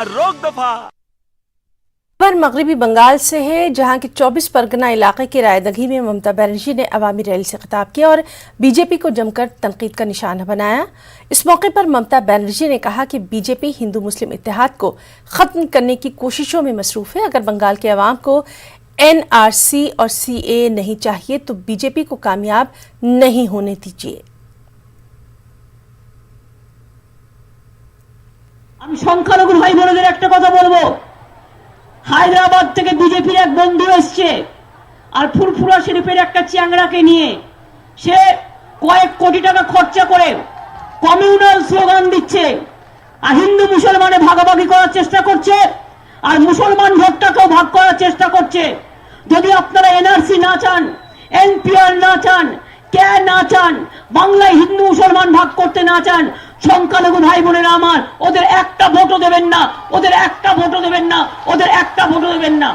रोक दफा। खबर मगरबी बंगाल से है, जहां के 24 परगना इलाके की रायदगी में ममता बनर्जी ने अवामी रैली से खिताब किया और बीजेपी को जमकर तनकीद का निशाना बनाया। इस मौके पर ममता बनर्जी ने कहा कि बीजेपी हिंदू मुस्लिम इत्तेहाद को खत्म करने की कोशिशों में मसरूफ है। अगर बंगाल के अवाम को एनआरसी और सीए नहीं चाहिए तो बीजेपी को कामयाब नहीं होने दीजिए। আমি সংখ্যালঘু ভাই বোনদের একটা কথা বলবো, হায়দ্রাবাদ থেকে বিজেপির এক বন্ধু এসছে আর ফুরফুরা শরীফের একটা চ্যাংড়াকে নিয়ে সে কয়েক কোটি টাকা খরচা করে কমিউনাল স্লোগান দিচ্ছে আর হিন্দু মুসলমানে ভাগাভাগি করার চেষ্টা করছে আর মুসলমান ভোটটাকেও ভাগ করার চেষ্টা করছে। যদি আপনারা এনআরসি না চান, এনপিআর না চান, কে না চান, বাংলায় হিন্দু মুসলমান ভাগ করতে না চান, সংখ্যালঘু ভাই বোনেরা আমার, ওদের একটা ভোটও দেবেন না, ওদের একটা ভোটও দেবেন না, ওদের একটা ভোটও দেবেন না।